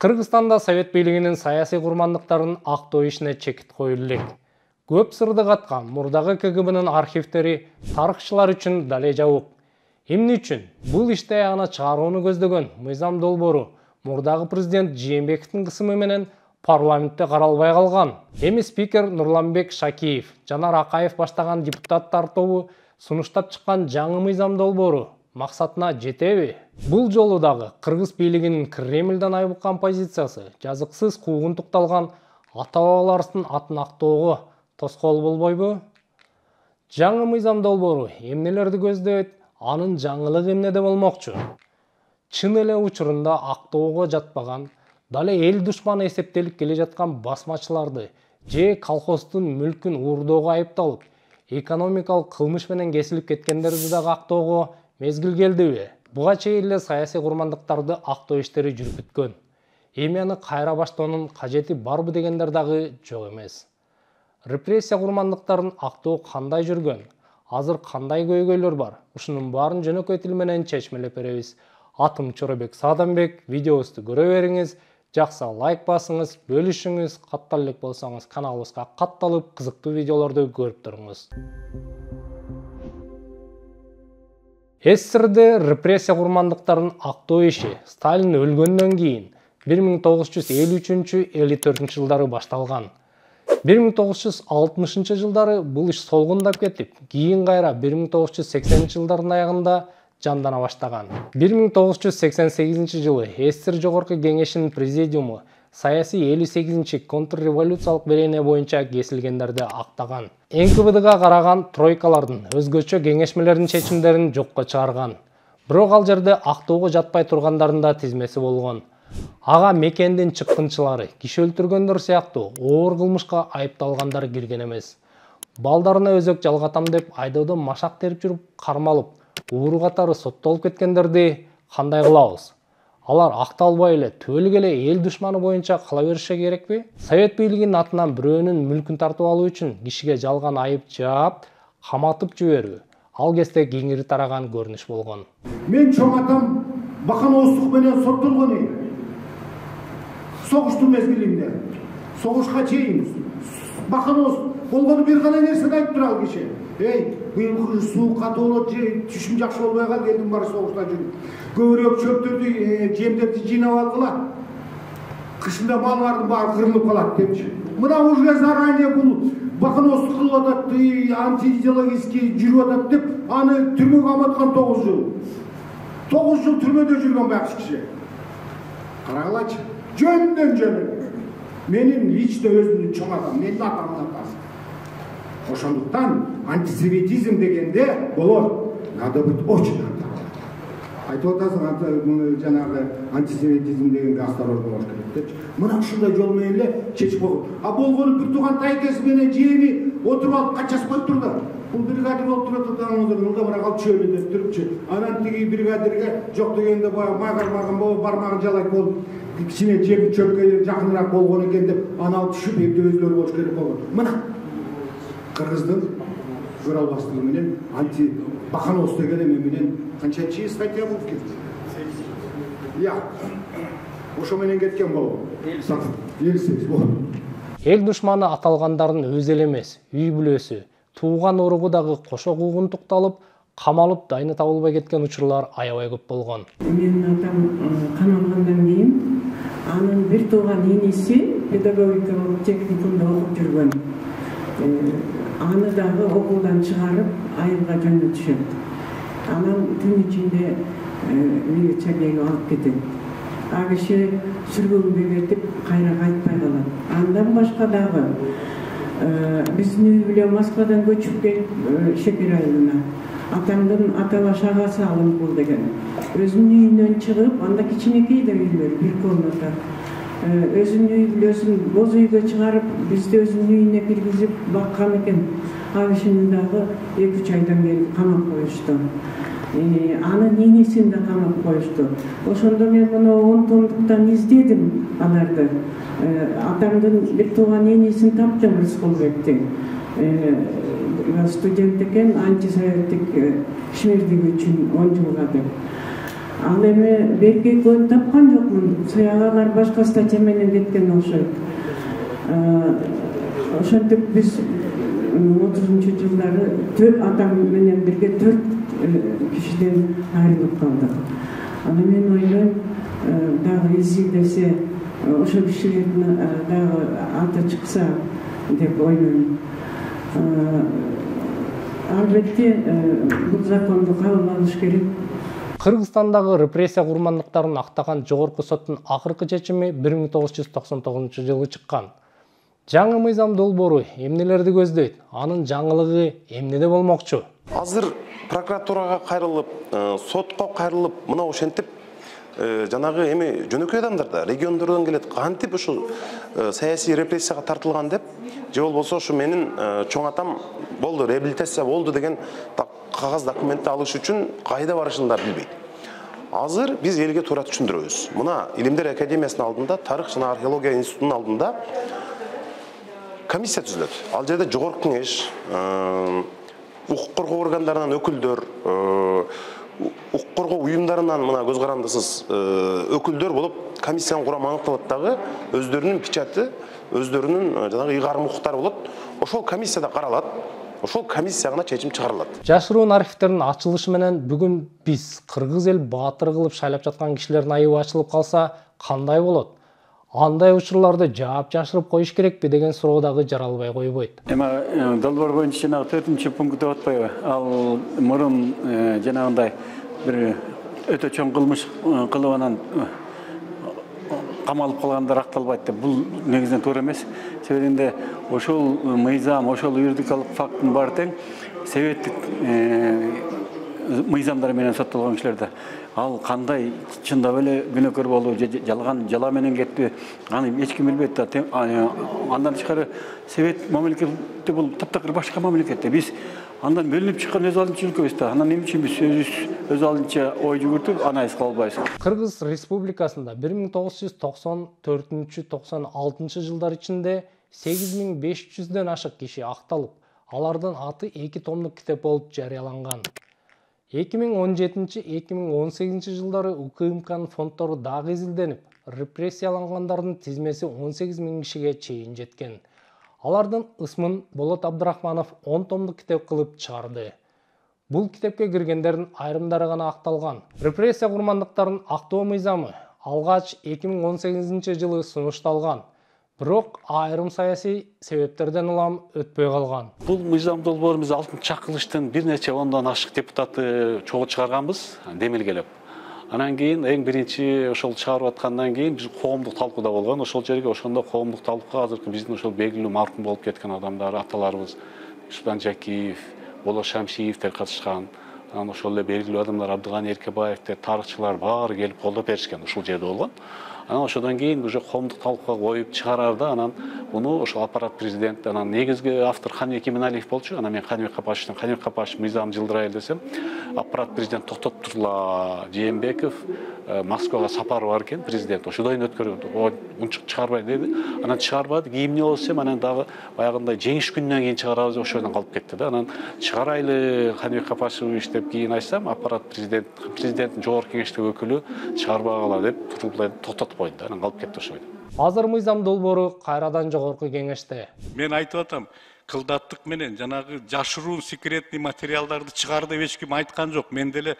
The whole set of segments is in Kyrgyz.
Кыргызстанда Совет бийлигинин саясий курмандыктарын актоо ишине чекит коюлу элек. Көп сырды каткан мурдагы КГБнын архивдери тарыхчылар үчүн дале жабык. Эмне үчүн? Бул ишти аягына чыгарууну көздөгөн мыйзам долбоору мурдагы президент Жээнбековдун кысымы менен парламентте каралбай калган. Эми спикер Нурланбек Шакиев, Жанар Акаев баштаган депутаттар тобу сунуштап чыккан жаңы мыйзам долбоору максатына жетеби? Бул жолу дагы кыргыз бийлигинин Кремлден айбыккан позициясы жазыксыз куугунтукталган ата-бабаларыбыздын атын актоого тоскоол болбойбу? Жаңы мыйзам долбоору эмнелерди көздөйт? Анын жаңылыгы эмнеде болмокчу? Чын эле учурунда актоого жатпаган, дале эл душманы эсептелип келе жаткан басмачыларды же колхоздун мүлкүн уурдоого айыпталып, экономикалык кылмыш менен кесилип кеткендерди дагы актоого мезгил келдиби? Буга чейин эле саясий курмандыктарды актоо иштери жүрүп бүткөн. Эми аны кайра баштоонун кажети барбы дегендер дагы жок эмес. Репрессия курмандыктарын актоо кандай жүргөн? Азыр кандай көйгөйлөр бар? Ушунун баарын жөнөкөй тил менен чечмелеп беребиз. Атым Чоробек Садамбек. Видеобузду көрө бериңиз. Жакса лайк басыңыз, бөлүшүңүз, каттал элек болсоңуз каналыбызга катталып, кызыктуу видеолорду көрүп туруңуз. СССРде репрессия курмандыктарын актоо иши Сталин өлгөндөн кийин 1953-54 жылдары башталган. 1960 жылдары бул иш солгундап кетип, кийин кайра 1980 жылдардын аягында жандана баштаган. 1988 жылы СССР Жогорку Кеңешинин президиуму саясий 58-чи контрреволюциялык берене боюнча кесилгендерди актаган. НКВДга караган тройкалардын өзгөчө кеңешмелердин чечимдерин жокко чыгарган. Бирок ал жерде актоого жатпай тургандардын да тизмеси болгон. Ага мекендин чыккынчылары, киши өлтүргөндөр сыяктуу оор кылмышка айыпталгандар кирген эмес. Балдарына өзөк жалгатам деп айдоодон машак терип жүрүп кармалып, ууру катары соттолуп кеткендерди кандай кылабыз? Алар акталбай эле түбөлүк эле эл душманы боюнча кала бериши керекпи? Совет бийлигинин атынан бирөөнүн мүлкүн тартып алуу үчүн кишиге жалган айып жаап, каматып жиберүү ал кезде кеңири тараган көрүнүш болгон. Мен чоң атам Бақан Остук менен соттолгон экен. Согуштун мезгилинде. Согушка чейин Бақан Остук болгону бир гана нерсени айтып тура ал киши. Эй, быйыл суу катуу болот же түшүм жакшы болбой калды, элдин баары согушта жүрүп. Көбүрөөк чөптөрдү, жемдерди жыйнап алгыла. Кышында малдардын баары кырылып калат депчи. Мына уже заранее бул Бақан Остук кылып атат, антиидеологический жүрүп атат деп, аны түрмөгө каматкан 9 жыл. 9 жыл түрмөдө жүргөн баягы киши. Карагылачы, жөндөн жөн. Менин лично өзүмдүн чоң атам, менин атамдын атасы. Ошондуктан антисемитизм дегенде болот. Надо быть очень осторожным. Айтып атасың, жанагы антисемитизм дегенге осторожно болуш керек депчи. Мына ушундай жол менен эле чечип койгон. А болгону бир тууган тайкеси менен жээни отуруп алып качасып коюп турду. Бул бригадир болуп турат, мына калып чөөлү деп турупчу. Анан тиги бригадирге жок дегенде баягы майгармаган болуп, бармагын жалайт болуп, кичине жеп чөпкө жакыныраак болгон экен деп, аны алып түшүп эмне өзлөрү болуш керек болгон. Мына Кыргыздын көрө албастыгы менен Бақан Остук деген эме менен канчанчы статья болуп кетти. Я ошо менен кеткен болуп. 58 болуп. Эл душманы аталгандардын өзү эле эмес, үй бүлөсү, тууган уругу дагы кошо куугунтукталып, камалып дайыны табылбай кеткен учурлар аябай көп болгон. Менин атам камалгандан кийин анын бир тууган иниси педагогикалык техникумда окуп жүргөн. Аны дагы окуудан чыгарып, айылга жөнөтүшөт. Анан түн ичинде милициягө алып кетет. А киши сүргөнгө кетип, кайра кайтпай калат. Андан башка дагы биздин үй бүлө Москвадан көчүп келип, Шекер айылына. Атамдын аталаш агасы Алымкул деген. Өзүнүн үйүнөн чыгып, анда кичинекей да үйлөр, бир комната. Өзүнүн үй бүлөсүн боз үйгө чыгарып, бизди өзүнүн үйүнө киргизип баккан экен. Ал кишини дагы 2-3 айдан кийин камап коюшту. Анын инисин да камап коюшту. Ошондо мен муну 10 томдуктан издедим аларды. Атамдын бир тууган инисин таптым, Рыскулбекти. Студент экен, антисоветтик ишмердиги үчүн 10 жылга деп. Ал эми белги көп тапкан жокмун. Сыягалар башка статья менен кеткен окшойт. Ошентип биз 30-жылдары атам менен бирге 4 кишиден айрылып калдык. Аны мен ойлойм, дагы изилдесе, ошо кишилердин дагы аты чыкса деп ойлойм. Албетте бул законду кабыл алыш керек. Кыргызстандагы репрессия курмандыктарын актаган жогорку соттун акыркы чечими 1999-жылы чыккан. Жаңы мыйзам долбоору эмнелерди көздөйт? Анын жаңылыгы эмнеде болмокчу? Азыр прокуратурага кайрылып, сотко кайрылып, мына ошентип жанагы эми жөнөкөй адамдар да региондордон келет, кантип ушул саясий репрессияга тартылган деп, же болбосо ушу менин чоң атам болду, реабилитация болду деген кагаз документти алыш үчүн кайда барышын да билбейт. Азыр биз элге туура түшүндүрөбүз. Мына Илимдер академиясынын алдында, Тарых жана археология институтунун алдында комиссия түзүлөт. Ал жерде жогорку кеңеш, укук коргоо органдарынан өкүлдөр, укук коргоо уюмдарынан мына көз карандысыз өкүлдөр болуп комиссиянын курамы аныкталат дагы, өздөрүнүн печати, өздөрүнүн жанагы ыйгарым укуктары болот. Ошол комиссияда каралат. Ошол комиссияга чечим чыгарылат. Жашыруун архивтердин ачылышы менен бүгүн биз кыргыз эл баатыры кылып шайлап жаткан кишилердин айыбы ачылып калса кандай болот? Андай учурларды жаап жашырып коюш керекпи деген суроо дагы жаралбай койбойт. Эми долбоор боюнча жанагы 4-пункт деп атпайбы? Ал мурун жанагындай бир өтө чоң кылмыш кылып анан камалып калгандар акталбайт деп, бул негизинен туура эмес. Себебинде ошол мыйзам, ошол юридикалык факттын баары тең себеттик мыйзамдар менен соттолгон кишилерде. Ал кандай чындап эле күнөөкөр болду, жалган жала менен кетти, аны эч ким билбейт да. Андан тышкары Совет мамлекети бул таптакыр башка мамлекет. Биз андан бөлүнүп чыккан өз алдынча өлкөбүз да. Анан эмне үчүн биз өз алдынча ой жүгүртүп, анализ кыла албайбыз? Кыргыз Республикасында 1994-96 жылдар ичинде 8500ден ашык киши акталып, алардын аты 2 томдук китеп болуп жарыяланган. 2017-2018 жылдары УКМКнын фонддору дагы изилденип, репрессиялангандардын тизмеси 18.000 кишиге чейин жеткен. Алардын ысмын Болот Абдрахманов 10 томдук китеп кылып чыгарды. Бул китепке киргендердин айрымдары гана акталган. Репрессия курмандыктарын актоо мыйзамы алгач 2018 жылы сунушталган. Бирок айрым саясий себептерден улам өтпөй калган. Бул мыйзам долбоорун биз алтын чакылыштын бир нече ондон ашык депутаты чогуу чыгарганбыз, демилгелеп. Анан кийин эң биринчи ошол чыгарып аткандан кийин биз коомдук талкууда болгон. Ошол жерге ошондо коомдук талкууга азыркы биздин ошол белгилүү маркум болуп кеткен адамдар, аталарыбыз Шустан Жакиев, Боло Шамшиевтер катышкан. Анан ошол эле белгилүү адамдар Абдыган Эркебаевтер, тарыхчылар баары келип колдоп беришкен, ушул жерде болгон. Анан ошодон кийин уже коомдук талкууга коюп чыгарарда, анан муну ошол аппарат президент, анан негизги автор Каныбек Иманалиев болчу. Анан мен Каныбек Капашев мыйзам жылдырайлы десем, аппарат президент токтоттурла, Жээнбеков Москвага сапары бар экен, президент ошодон өткөрүп, унчук чыгарбай деди. Анан чыгарбады, кийин эмне болду десем, анан дагы баягындай жеңиш күнүнөн кийин чыгарабыз, ошодон калып кетти да. Анан чыгарайлы Каныбек Капашевич деп кийин айтсам, аппарат президенттин жогорку кеңештеги өкүлү чыгарбагыла деп токтотуп койду да. Анан калып кетти ошойдо. Азыр мыйзам долбоору кайрадан жогорку кеңеште. Мен айтып атам, кылдаттык менен жанагы жашыруун секретный материалдарды чыгар деп эч ким айткан жок. Мен деле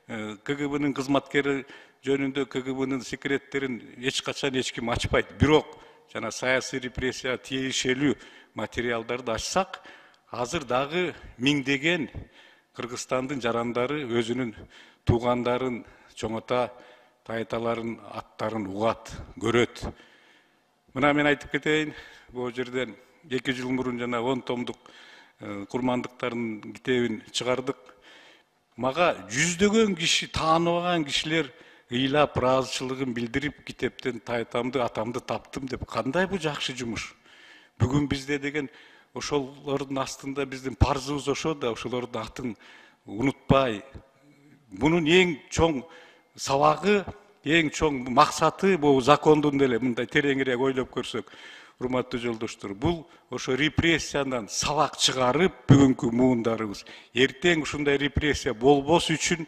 КГБнын кызматкери жөнүндө КГБнын секреттерин эч качан эч ким ачпайт. Бирок жана саясий репрессия тиешелүү материалдарды ачсак, азыр дагы миңдеген Кыргызстандын жарандары өзүнүн туугандарын, чоң ата, тайталарын аттарын угат, көрөт. Мына мен айтып кетейин, бул жерден 2 жыл мурун жана 10 томдук курмандыктардын китебин чыгардык. Мага жүздөгөн киши, тааныбаган кишилер ыйлап ыраазычылыгын билдирип, китептен тайтамды, атамды таптым деп. Кандай бул жакшы жумуш? Бүгүн бизде деген ошолордун астында биздин парзыбыз ошо да, ошолордун атын унутпай. Бунун эң чоң сабагы, эң чоң максаты бул закондун деле мындай тереңирээк ойлоп көрсөк, урматтуу жолдоштор, бул ошо репрессиядан сабак чыгарып, бүгүнкү муундарыбыз эртең ушундай репрессия болбос үчүн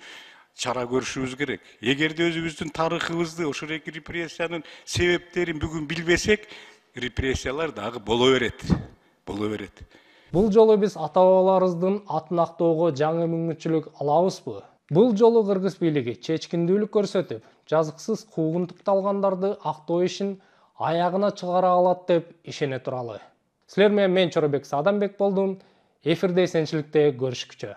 чара көрүшүбүз керек. Эгерде өзүбүздүн тарыхыбызды, ошол репрессиянын себептерин бүгүн билбесек, репрессиялар дагы боло берет. Бул жолу биз ата-бабаларыбыздын атын актоого жаңы мүмкүнчүлүк алабызбы? Бул жолу кыргыз бийлиги чечкиндүүлүк көрсөтүп, жазыксыз куугунтукталгандарды актоо ишин аягына чыгара алат деп ишене туралы. Силер менен мен Чоробек Саадамбек болдум. Эфирде эсенчиликте көрүшкүчө.